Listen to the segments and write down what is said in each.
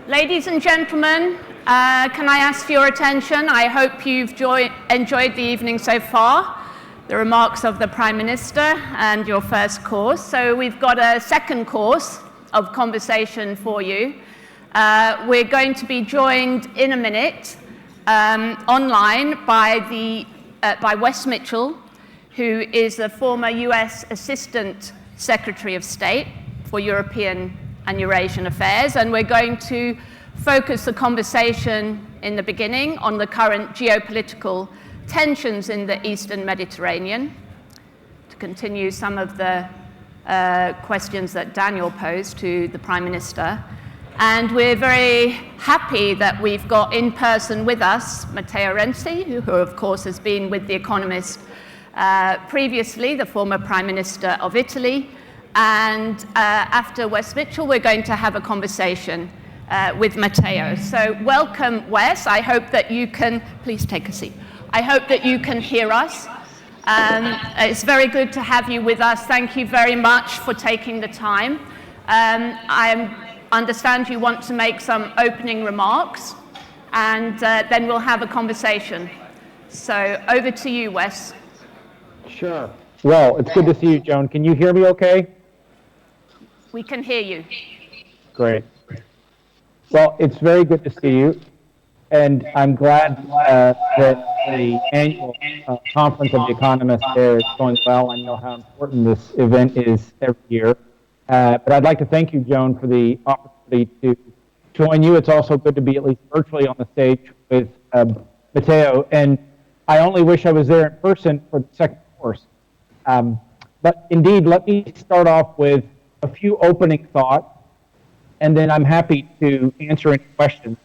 Ladies and gentlemen, can I ask for your attention? I hope you've enjoyed the evening so far, the remarks of the Prime Minister and your first course. So we've got a second course of conversation for you. We're going to be joined in a minute online by Wess Mitchell, who is the former US Assistant Secretary of State for European and Eurasian Affairs, and we're going to focus the conversation in the beginning on the current geopolitical tensions in the Eastern Mediterranean, to continue some of the questions that Daniel posed to the Prime Minister. And we're very happy that we've got in person with us Matteo Renzi, who of course has been with The Economist previously, the former Prime Minister of Italy. And after Wess Mitchell, we're going to have a conversation with Matteo. So welcome, Wess. I hope that you can, please take a seat. I hope that you can hear us. It's very good to have you with us. Thank you very much for taking the time. I understand you want to make some opening remarks, and then we'll have a conversation. So over to you, Wess. Sure. Well, it's good to see you, Joan. Can you hear me okay? We can hear you. Great. Well, it's very good to see you, and I'm glad that the annual conference of The Economist there is going well. I know how important this event is every year. But I'd like to thank you, Joan, for the opportunity to join you. It's also good to be at least virtually on the stage with Matteo, and I only wish I was there in person for the second course. But indeed, let me start off with a few opening thoughts, and then I'm happy to answer any questions.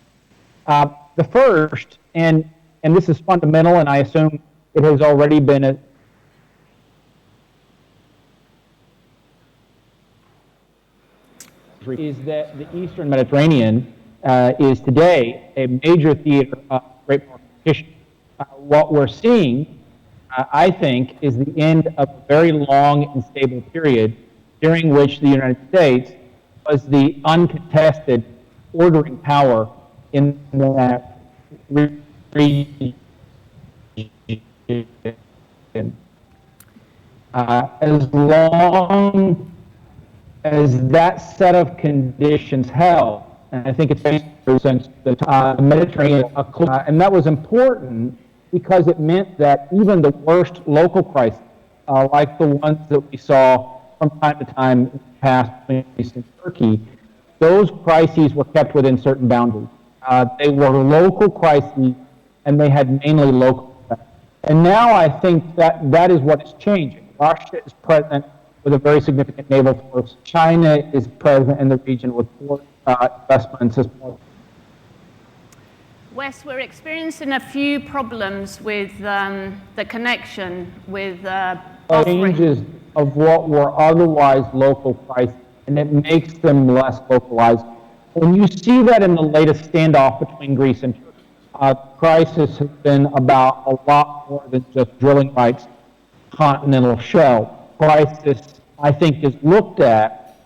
The first, and this is fundamental, and I assume it has already been is that the Eastern Mediterranean is today a major theater of great competition. What we're seeing, I think, is the end of a very long and stable period during which the United States was the uncontested ordering power in that region. As long as that set of conditions held, and I think it's basically since the Mediterranean, and that was important because it meant that even the worst local crises, like the ones that we saw from time to time in the past between Greece and Turkey, those crises were kept within certain boundaries. They were local crises, and they had mainly local effects. And now I think that is what is changing. Russia is present with a very significant naval force. China is present in the region with investments as well. Wess, we're experiencing a few problems with the connection with changes of what were otherwise local crises, and it makes them less localized. When you see that in the latest standoff between Greece and Turkey, crisis has been about a lot more than just drilling rights, continental shelf. Crisis, I think, is looked at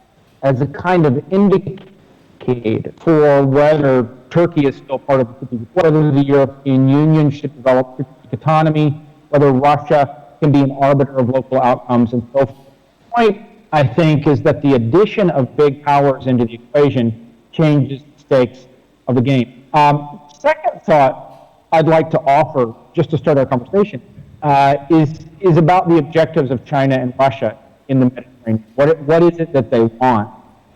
as a kind of indicator for whether Turkey is still part of the strategic, whether the European Union should develop strategic autonomy, whether Russia can be an arbiter of local outcomes, and so forth. The point, I think, is that the addition of big powers into the equation changes the stakes of the game. Second thought I'd like to offer, just to start our conversation, is about the objectives of China and Russia in the Mediterranean. What is it that they want?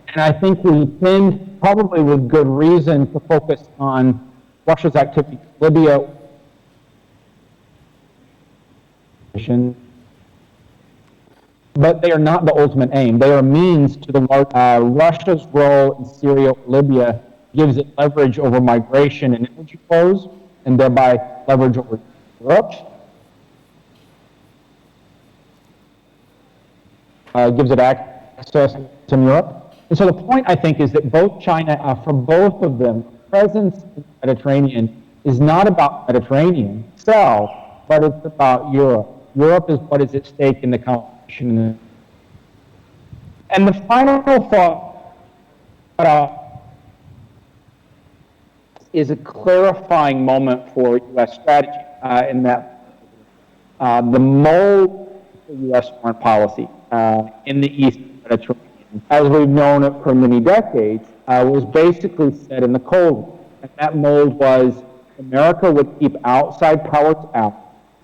And I think we tend, probably with good reason, to focus on Russia's activity in Libya. But they are not the ultimate aim. They are a means to the Russia's role in Syria or Libya gives it leverage over migration and energy flows, and thereby leverage over Europe. Gives it access to Europe. And so the point, I think, is that both China, for both of them, presence in the Mediterranean is not about Mediterranean itself, but it's about Europe. Europe is what is at stake in the competition. And the final thought is a clarifying moment for U.S. strategy in that the mold for U.S. foreign policy in the Eastern Mediterranean, as we've known it for many decades, was basically set in the Cold War. And that mold was America would keep outside powers out,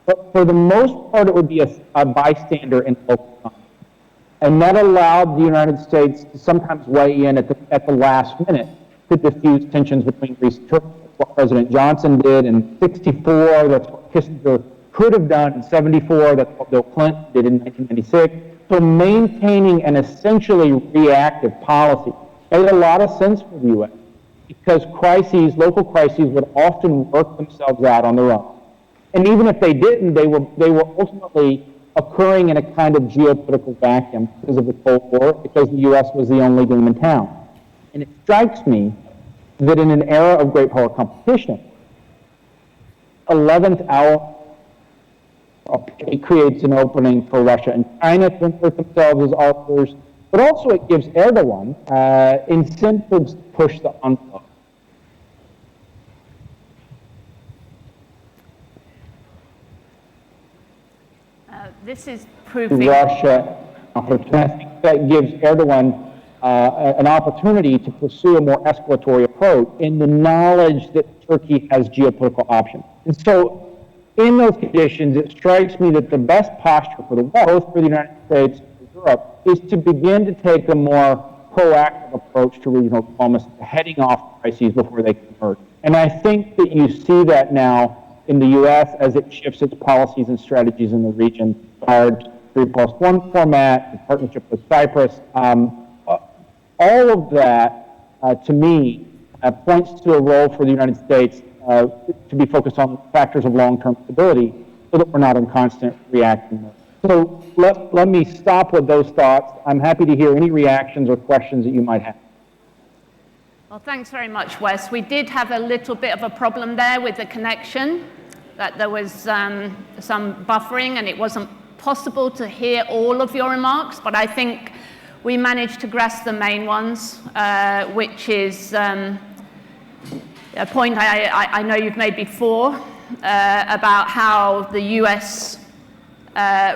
but for the most part it would be a bystander in local economy. And that allowed the United States to sometimes weigh in at the last minute to diffuse tensions between Greece and Turkey. That's what President Johnson did in '64. That's what Kissinger could have done in '74. That's what Bill Clinton did in 1996. So maintaining an essentially reactive policy made a lot of sense for the U.S. because local crises would often work themselves out on their own. And even if they didn't, they were ultimately occurring in a kind of geopolitical vacuum because of the Cold War, because the U.S. was the only game in town. And it strikes me that in an era of great power competition, 11th hour, it creates an opening for Russia and China to insert themselves as arbiters, but also it gives Erdogan incentives to push the envelope. This is proving... Russia, I think that gives Erdogan an opportunity to pursue a more escalatory approach in the knowledge that Turkey has geopolitical options. And so in those conditions, it strikes me that the best posture for the world, both for the United States and for Europe, is to begin to take a more proactive approach to regional diplomacy, heading off crises before they convert. And I think that you see that now in the U.S. as it shifts its policies and strategies in the region toward 3+1 format, in partnership with Cyprus. All of that, to me, points to a role for the United States to be focused on factors of long-term stability so that we're not in constant reaction mode. So let me stop with those thoughts. I'm happy to hear any reactions or questions that you might have. Well, thanks very much, Wes. We did have a little bit of a problem there with the connection, that there was some buffering and it wasn't possible to hear all of your remarks, but I think we managed to grasp the main ones, which is a point I know you've made before about how the US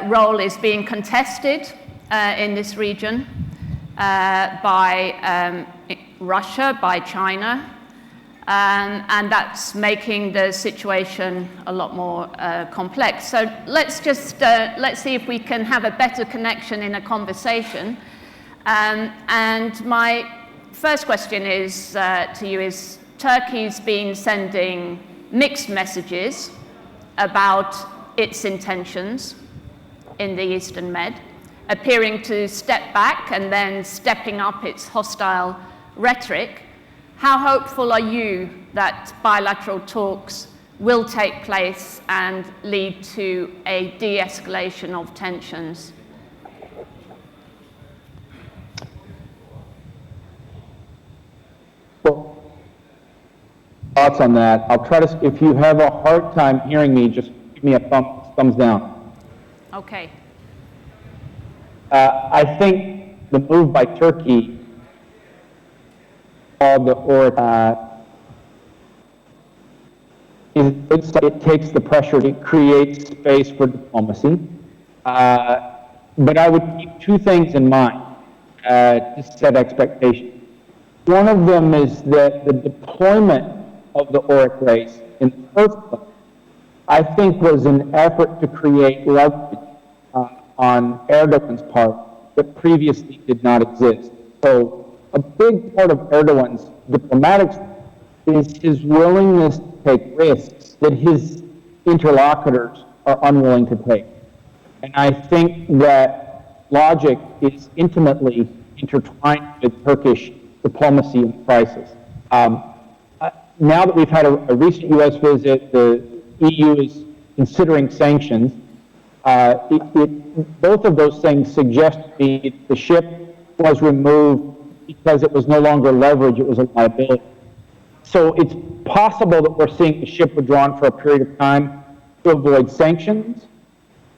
role is being contested in this region by Russia, by China, and that's making the situation a lot more complex. So let's see if we can have a better connection in a conversation. And my first question is to you is, Turkey's been sending mixed messages about its intentions in the Eastern Med, appearing to step back and then stepping up its hostile rhetoric. How hopeful are you that bilateral talks will take place and lead to a de-escalation of tensions? Well, thoughts on that. I'll try to, if you have a hard time hearing me, just give me a thumbs down. Okay. I think the move by Turkey it takes the pressure, it creates space for diplomacy. But I would keep two things in mind to set expectations. One of them is that the deployment of the ORIC race in the first place, I think, was an effort to create leverage on Erdogan's part that previously did not exist. So a big part of Erdogan's diplomatic is his willingness to take risks that his interlocutors are unwilling to take. And I think that logic is intimately intertwined with Turkish diplomacy and crisis. Now that we've had a recent U.S. visit, the EU is considering sanctions. Both of those things suggest to me that the ship was removed because it was no longer leverage, it was a liability. So it's possible that we're seeing the ship withdrawn for a period of time to avoid sanctions,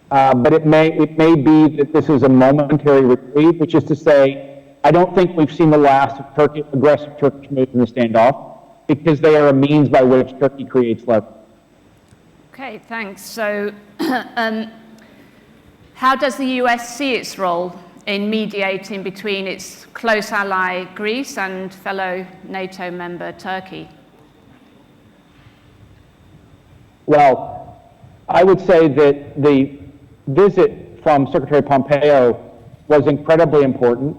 but it may be that this is a momentary reprieve, which is to say, I don't think we've seen the last of aggressive Turkish moves in the standoff. because they are a means by which Turkey creates leverage. Okay, thanks. So how does the US see its role in mediating between its close ally Greece and fellow NATO member Turkey? Well, I would say that the visit from Secretary Pompeo was incredibly important.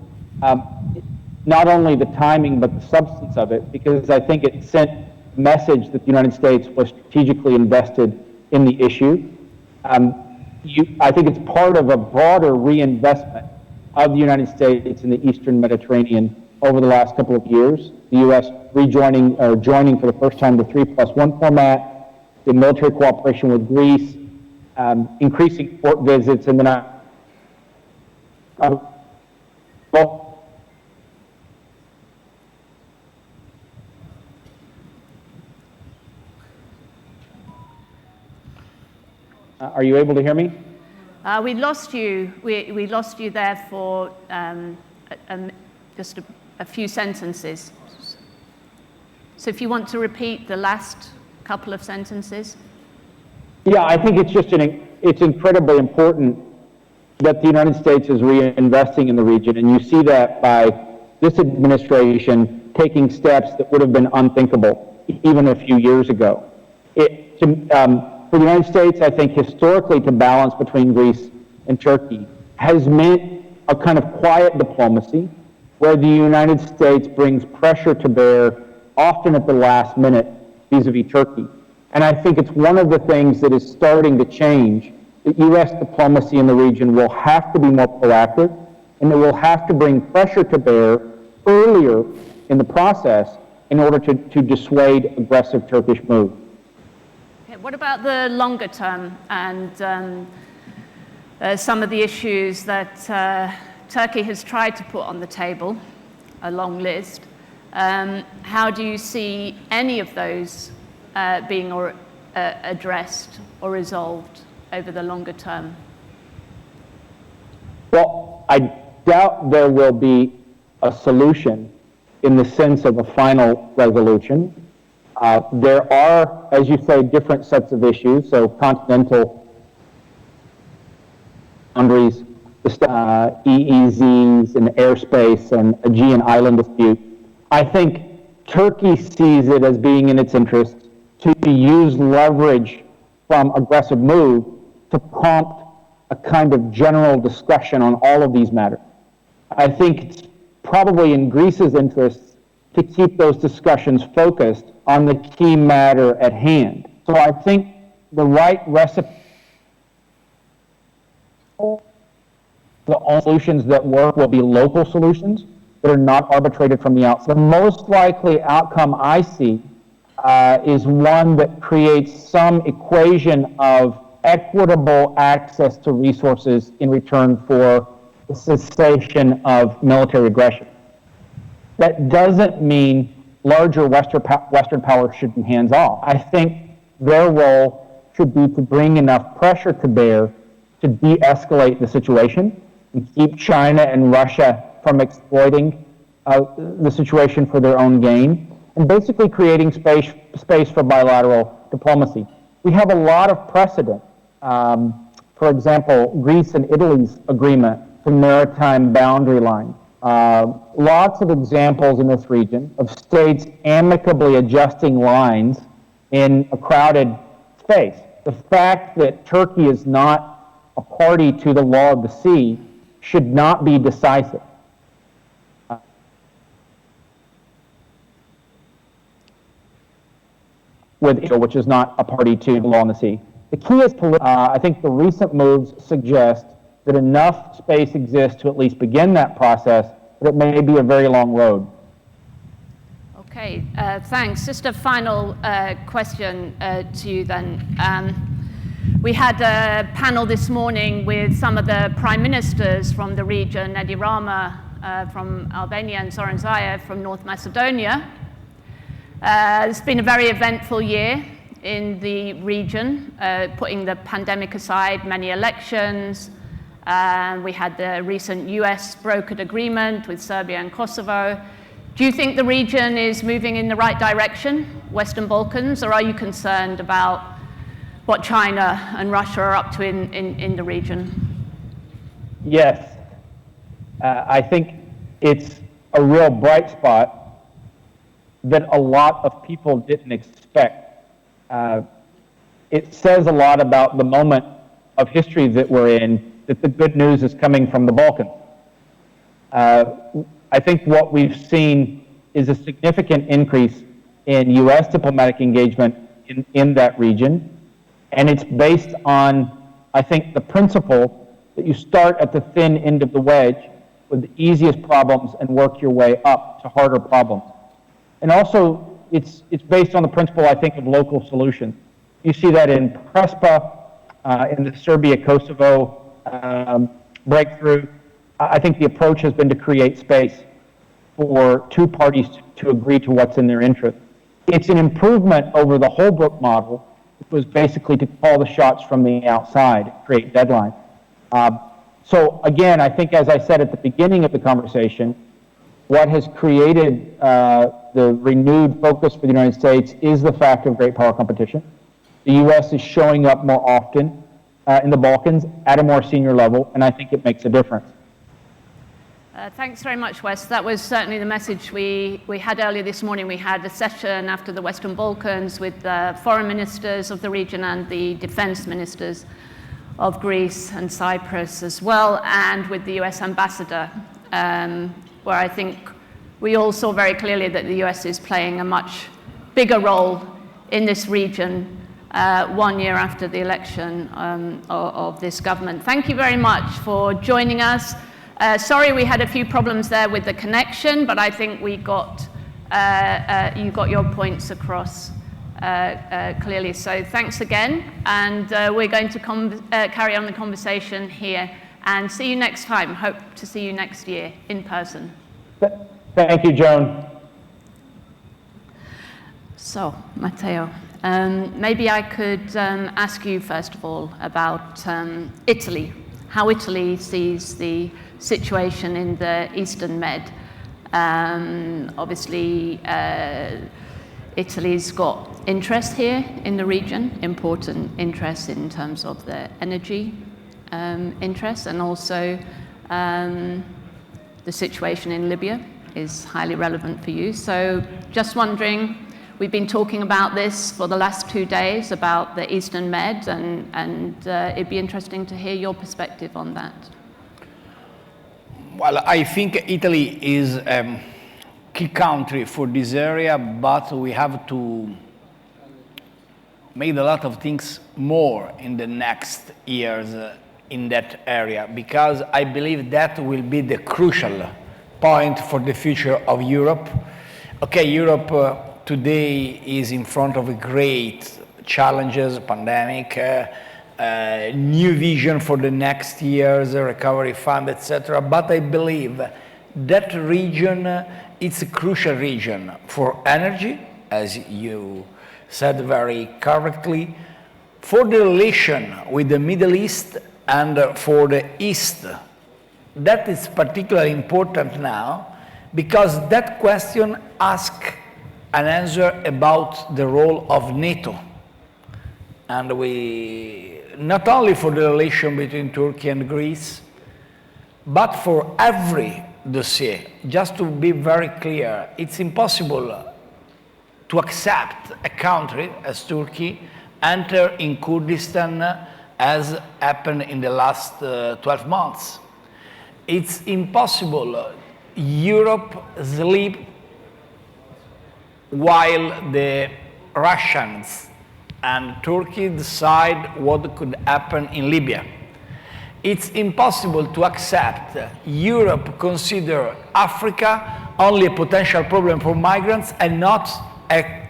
Not only the timing, but the substance of it, because I think it sent a message that the United States was strategically invested in the issue. I think it's part of a broader reinvestment of the United States in the Eastern Mediterranean over the last couple of years. The U.S. joining for the first time the 3+1 format, the military cooperation with Greece, increasing port visits, and then are you able to hear me? We lost you. We lost you there for just a few sentences. So if you want to repeat the last couple of sentences. Yeah, I think it's incredibly important that the United States is reinvesting in the region, and you see that by this administration taking steps that would have been unthinkable even a few years ago. For the United States, I think historically to balance between Greece and Turkey has meant a kind of quiet diplomacy where the United States brings pressure to bear often at the last minute vis-a-vis Turkey. And I think it's one of the things that is starting to change. The U.S. diplomacy in the region will have to be more proactive, and it will have to bring pressure to bear earlier in the process in order to dissuade aggressive Turkish moves. What about the longer term and some of the issues that Turkey has tried to put on the table, a long list? How do you see any of those being addressed or resolved over the longer term? Well, I doubt there will be a solution in the sense of a final resolution. There are, as you say, different sets of issues, so continental boundaries, EEZs and airspace and Aegean island dispute. I think Turkey sees it as being in its interest to use leverage from aggressive move to prompt a kind of general discussion on all of these matters. I think it's probably in Greece's interests to keep those discussions focused on the key matter at hand. So I think the right recipe, the only solutions that work will be local solutions that are not arbitrated from the outside. The most likely outcome I see is one that creates some equation of equitable access to resources in return for the cessation of military aggression. That doesn't mean larger Western powers should be hands-off. I think their role should be to bring enough pressure to bear to de-escalate the situation and keep China and Russia from exploiting the situation for their own gain, and basically creating space for bilateral diplomacy. We have a lot of precedent. For example, Greece and Italy's agreement to maritime boundary lines. Lots of examples in this region of states amicably adjusting lines in a crowded space. The fact that Turkey is not a party to the law of the sea should not be decisive. With Israel, which is not a party to the law on the sea. The key is, I think the recent moves suggest that enough space exists to at least begin that process, but it may be a very long road. Okay, thanks. Just a final question to you then. We had a panel this morning with some of the prime ministers from the region, Edi Rama from Albania and Zoran Zaev from North Macedonia. It's been a very eventful year in the region, putting the pandemic aside, many elections. We had the recent US brokered agreement with Serbia and Kosovo. Do you think the region is moving in the right direction, Western Balkans, or are you concerned about what China and Russia are up to in the region? Yes. I think it's a real bright spot that a lot of people didn't expect. It says a lot about the moment of history that we're in, that the good news is coming from the Balkans. I think what we've seen is a significant increase in U.S. diplomatic engagement in that region, and it's based on, I think, the principle that you start at the thin end of the wedge with the easiest problems and work your way up to harder problems. And also, it's based on the principle, I think, of local solutions. You see that in Prespa, in the Serbia-Kosovo breakthrough. I think the approach has been to create space for two parties to agree to what's in their interest. It's an improvement over the Holbrooke model, which was basically to call the shots from the outside, create deadlines. So again, I think, as I said at the beginning of the conversation, what has created the renewed focus for the United States is the fact of great power competition. The U.S. is showing up more often in the Balkans at a more senior level, and I think it makes a difference. Thanks very much, Wes. That was certainly the message we had earlier this morning. We had a session after the Western Balkans with the foreign ministers of the region and the defense ministers of Greece and Cyprus as well, and with the US ambassador, where I think we all saw very clearly that the US is playing a much bigger role in this region 1 year after the election of this government. Thank you very much for joining us. Sorry we had a few problems there with the connection, but I think we got you got your points across clearly. So thanks again, and we're going to carry on the conversation here and see you next time. Hope to see you next year in person. Thank you, Joan. So, Matteo, maybe I could ask you first of all about Italy, how Italy sees the situation in the Eastern Med. Obviously, Italy's got interest here in the region, important interest in terms of the energy interest, and also the situation in Libya is highly relevant for you. So just wondering, we've been talking about this for the last 2 days, about the Eastern Med, and it'd be interesting to hear your perspective on that. Well, I think Italy is a key country for this area, but we have to make a lot of things more in the next years in that area, because I believe that will be the crucial point for the future of Europe. Okay, Europe today is in front of great challenges, pandemic, new vision for the next years, recovery fund, etc. But I believe that region, it's a crucial region for energy, as you said very correctly, for the relation with the Middle East and for the East. That is particularly important now, because that question asks an answer about the role of NATO. And we, not only for the relation between Turkey and Greece, but for every dossier. Just to be very clear, it's impossible to accept a country as Turkey enter in Kurdistan as happened in the last 12 months. It's impossible Europe sleep while the Russians and Turkey decide what could happen in Libya. It's impossible to accept Europe consider Africa only a potential problem for migrants and not a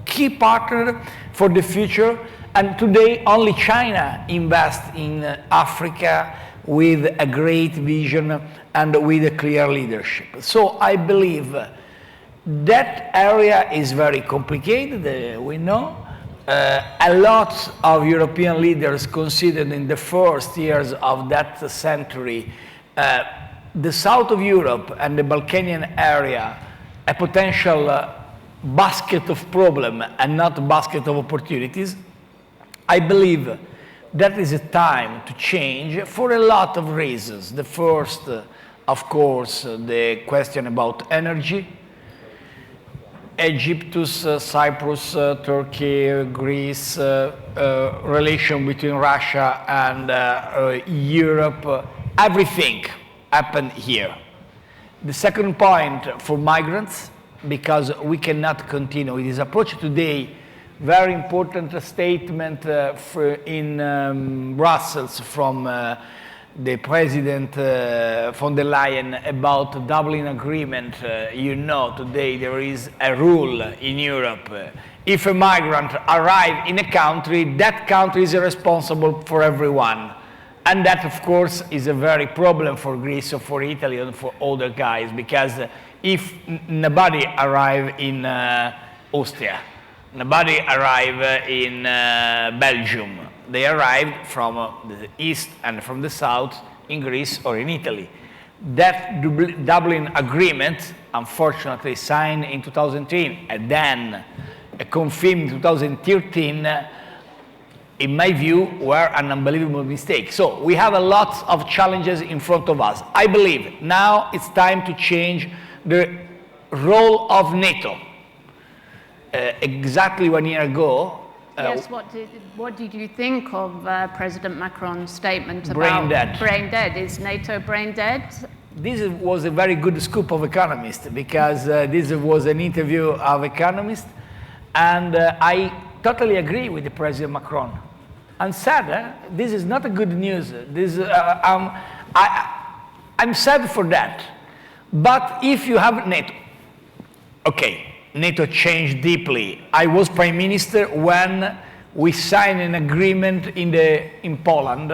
key partner for the future. And today only China invests in Africa with a great vision and with a clear leadership. So I believe that area is very complicated, we know. A lot of European leaders considered in the first years of that century the south of Europe and the Balkanian area a potential basket of problem and not a basket of opportunities. I believe that is a time to change for a lot of reasons. The first, of course, the question about energy. Egyptus, Cyprus, Turkey, Greece, relation between Russia and Europe, everything happened here. The second point for migrants, because we cannot continue with this approach today. Very important statement in Brussels from the President von der Leyen about the Dublin Agreement. You know, today there is a rule in Europe. If a migrant arrives in a country, that country is responsible for everyone. And that, of course, is a very problem for Greece or for Italy and for other guys, because if nobody arrives in Austria, nobody arrives in Belgium, they arrived from the east and from the south in Greece or in Italy. That Dublin Agreement, unfortunately signed in 2003 and then confirmed in 2013, in my view, were an unbelievable mistake. So we have a lot of challenges in front of us. I believe now it's time to change the role of NATO. Exactly 1 year ago, yes, what did you think of President Macron's statement brain about dead. Brain dead? Is NATO brain dead? This was a very good scoop of Economist, because this was an interview of Economist, and I totally agree with the President Macron. I'm sad, this is not a good news. I'm sad for that. But if you have NATO, okay, NATO changed deeply. I was Prime Minister when we signed an agreement in Poland,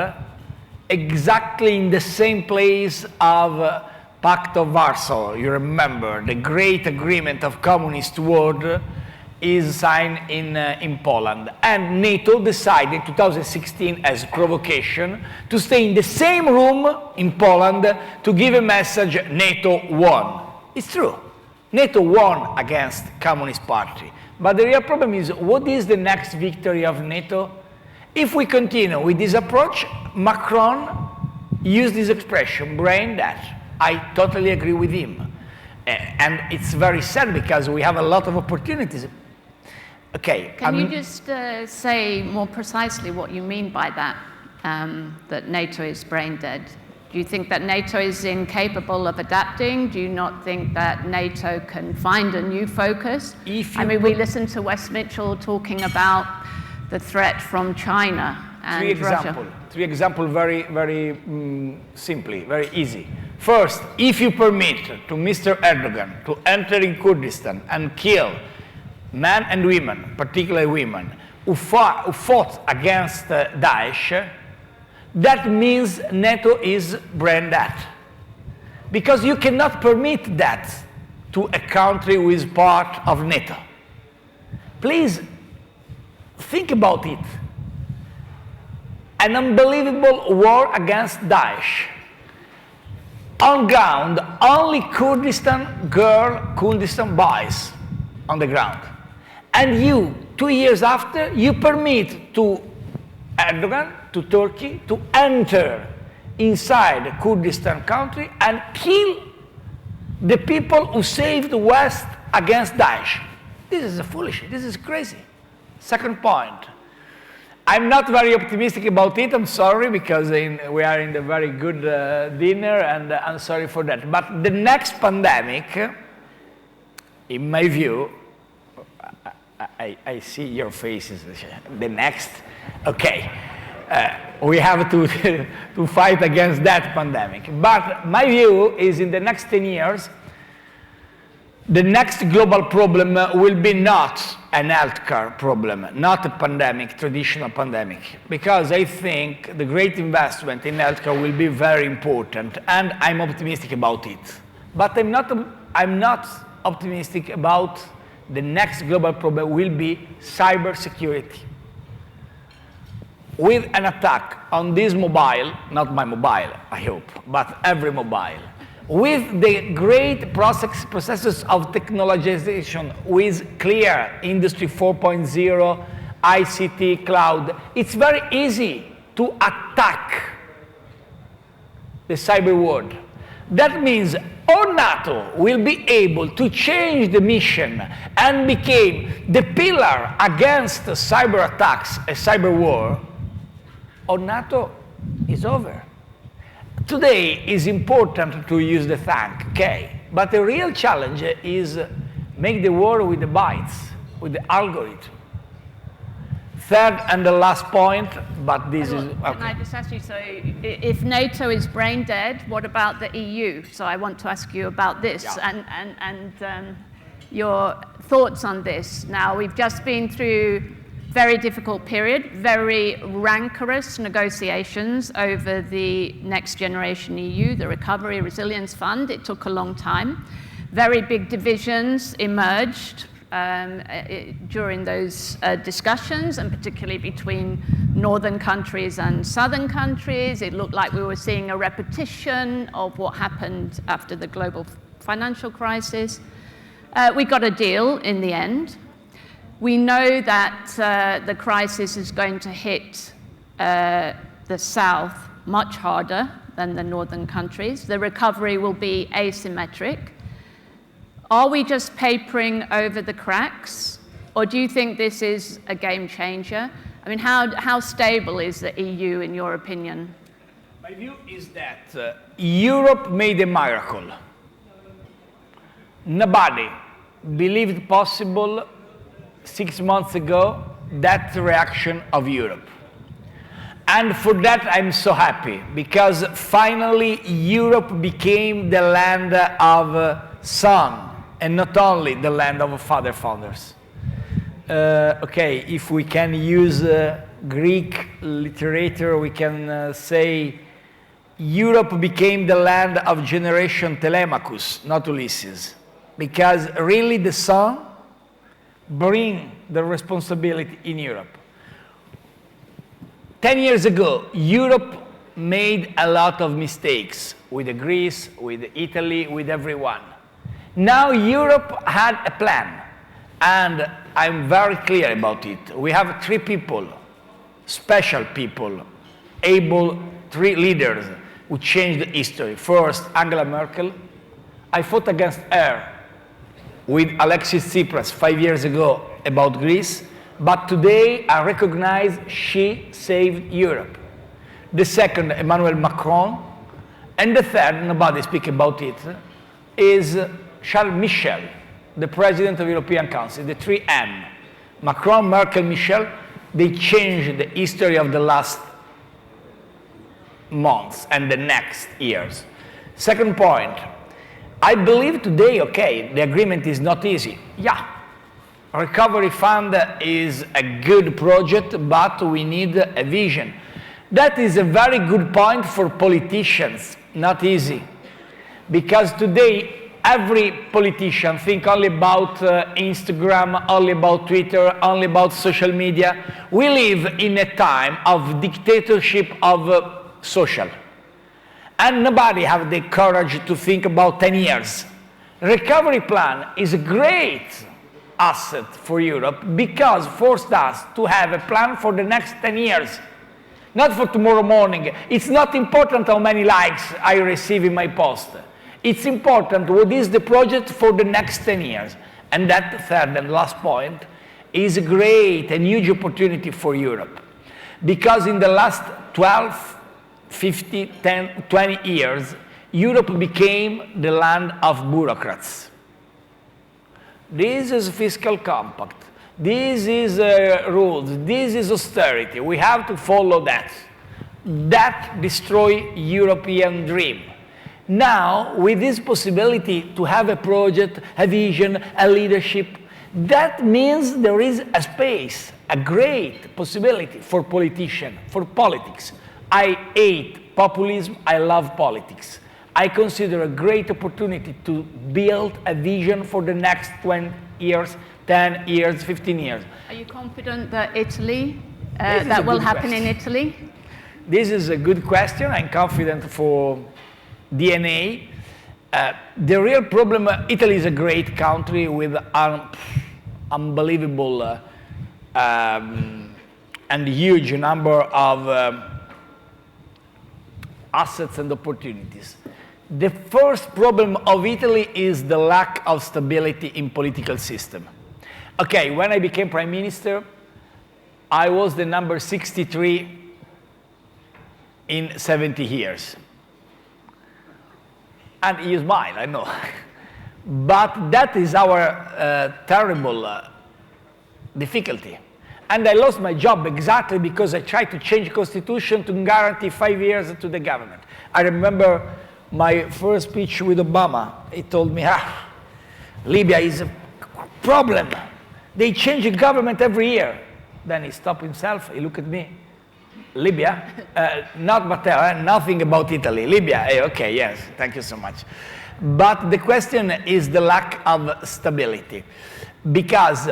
exactly in the same place of Pact of Warsaw. You remember, the great agreement of communist world is signed in Poland. And NATO decided in 2016 as provocation to stay in the same room in Poland to give a message, NATO won. It's true. NATO won against Communist Party. But the real problem is, what is the next victory of NATO? If we continue with this approach, Macron used this expression, brain dead. I totally agree with him. And it's very sad because we have a lot of opportunities. Okay. Can you just say more precisely what you mean by that, that NATO is brain dead? Do you think that NATO is incapable of adapting? Do you not think that NATO can find a new focus? I mean, we listened to Wess Mitchell talking about the threat from China and Russia. Three examples very, very simply, very easy. First, if you permit to Mr. Erdogan to enter in Kurdistan and kill men and women, particularly women, who fought against Daesh, that means NATO is brain dead. Because you cannot permit that to a country who is part of NATO. Please think about it. An unbelievable war against Daesh. On ground, only Kurdistan girls, Kurdistan boys on the ground. And you, 2 years after, you permit to Erdogan, to Turkey, to enter inside the Kurdistan country and kill the people who saved the West against Daesh. This is foolish, this is crazy. Second point, I'm not very optimistic about it, I'm sorry, because we are in a very good dinner, and I'm sorry for that. But the next pandemic, in my view, I see your faces, the next, okay. We have to fight against that pandemic. But my view is in the next 10 years, the next global problem will be not an healthcare problem, not a pandemic, traditional pandemic, because I think the great investment in healthcare will be very important, and I'm optimistic about it. But I'm not optimistic about the next global problem will be cybersecurity. With an attack on this mobile, not my mobile, I hope, but every mobile, with the great processes of technologization, with clear Industry 4.0, ICT, cloud, it's very easy to attack the cyber world. That means or NATO will be able to change the mission and become the pillar against cyber attacks, a cyber war, or NATO is over. Today is important to use the tank, okay, but the real challenge is make the war with the bytes, with the algorithm. Third and the last point, but this is... Okay. Can I just ask you, so if NATO is brain dead, what about the EU? So I want to ask you about this and your thoughts on this. Now, we've just been through very difficult period, very rancorous negotiations over the next generation EU, the Recovery Resilience Fund. It took a long time. Very big divisions emerged during those discussions, and particularly between northern countries and southern countries. It looked like we were seeing a repetition of what happened after the global financial crisis. We got a deal in the end. We know that the crisis is going to hit the south much harder than the northern countries. The recovery will be asymmetric. Are we just papering over the cracks, or do you think this is a game changer? I mean, how stable is the EU in your opinion? My view is that Europe made a miracle. Nobody believed possible 6 months ago that reaction of Europe. And for that I'm so happy, because finally Europe became the land of son, and not only the land of father founders. Okay, if we can use Greek literature, we can say Europe became the land of generation Telemachus, not Ulysses, because really the son bring the responsibility in Europe. 10 years ago, Europe made a lot of mistakes with Greece, with Italy, with everyone. Now Europe had a plan, and I'm very clear about it. We have 3 people, special people, able 3 leaders who changed history. First, Angela Merkel. I fought against her with Alexis Tsipras 5 years ago about Greece, but today I recognize she saved Europe. The second, Emmanuel Macron, and the third, nobody speaks about it, is Charles Michel, the president of the European Council, the 3M. Macron, Merkel, Michel, they changed the history of the last months and the next years. Second point, I believe today, okay, the agreement is not easy. Yeah, Recovery Fund is a good project, but we need a vision. That is a very good point for politicians, not easy. Because today, every politician thinks only about Instagram, only about Twitter, only about social media. We live in a time of dictatorship of social. And nobody has the courage to think about 10 years. Recovery plan is a great asset for Europe because it forced us to have a plan for the next 10 years. Not for tomorrow morning. It's not important how many likes I receive in my post. It's important what is the project for the next 10 years. And that third and last point is a great and huge opportunity for Europe. Because in the last 12, 50, 10, 20 years, Europe became the land of bureaucrats. This is fiscal compact. This is rules. This is austerity. We have to follow that. That destroys European dream. Now, with this possibility to have a project, a vision, a leadership, that means there is a space, a great possibility for politicians, for politics. I hate populism, I love politics. I consider a great opportunity to build a vision for the next 20 years, 10 years, 15 years. Are you confident that Italy, that will happen in Italy? This is a good question. I'm confident for DNA. The real problem, Italy is a great country with unbelievable and huge number of assets and opportunities. The first problem of Italy is the lack of stability in political system. Okay, when I became prime minister, I was the number 63 in 70 years. And you smile, I know. But that is our terrible difficulty. And I lost my job exactly because I tried to change the constitution to guarantee 5 years to the government. I remember my first speech with Obama. He told me, Libya is a problem. They change the government every year. Then he stopped himself, he looked at me. Libya? Not Matteo, nothing about Italy. Libya, okay, yes, thank you so much. But the question is the lack of stability. Because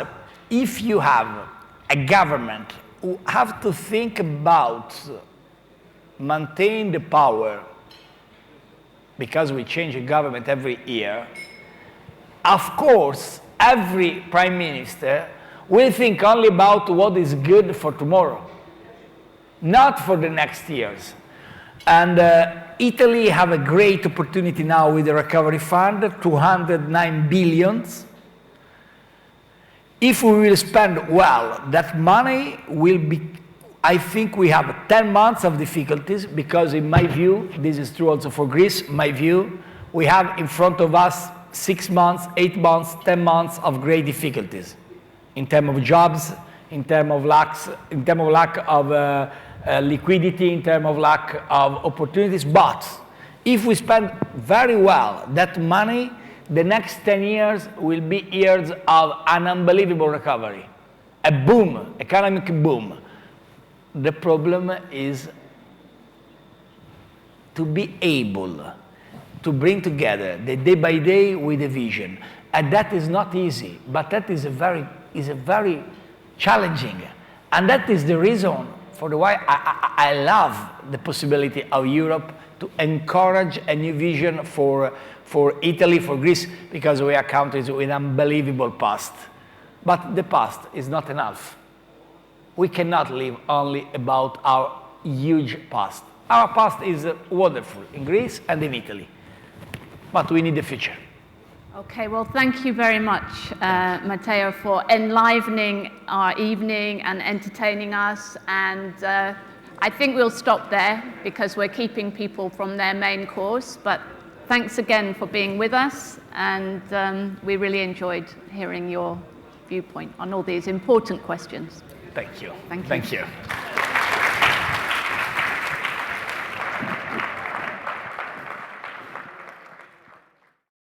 if you have a government who have to think about maintain the power, because we change the government every year, of course, every prime minister will think only about what is good for tomorrow, not for the next years. And Italy have a great opportunity now with the recovery fund, 209 billion. If we will spend well, that money will be, I think we have 10 months of difficulties because in my view, this is true also for Greece, my view, we have in front of us 6 months, 8 months, 10 months of great difficulties in terms of jobs, in terms of lack of liquidity, in terms of lack of opportunities. But if we spend very well that money, the next 10 years will be years of an unbelievable recovery, a boom, economic boom. The problem is to be able to bring together the day by day with a vision. And that is not easy, but that is a very challenging. And that is the reason for why I love the possibility of Europe to encourage a new vision for Italy, for Greece, because we are countries with unbelievable past. But the past is not enough. We cannot live only about our huge past. Our past is wonderful in Greece and in Italy, but we need the future. Okay, well, thank you very much, Matteo, for enlivening our evening and entertaining us. And I think we'll stop there because we're keeping people from their main course. But thanks again for being with us. And we really enjoyed hearing your viewpoint on all these important questions. Thank you. Thank you. Thank you.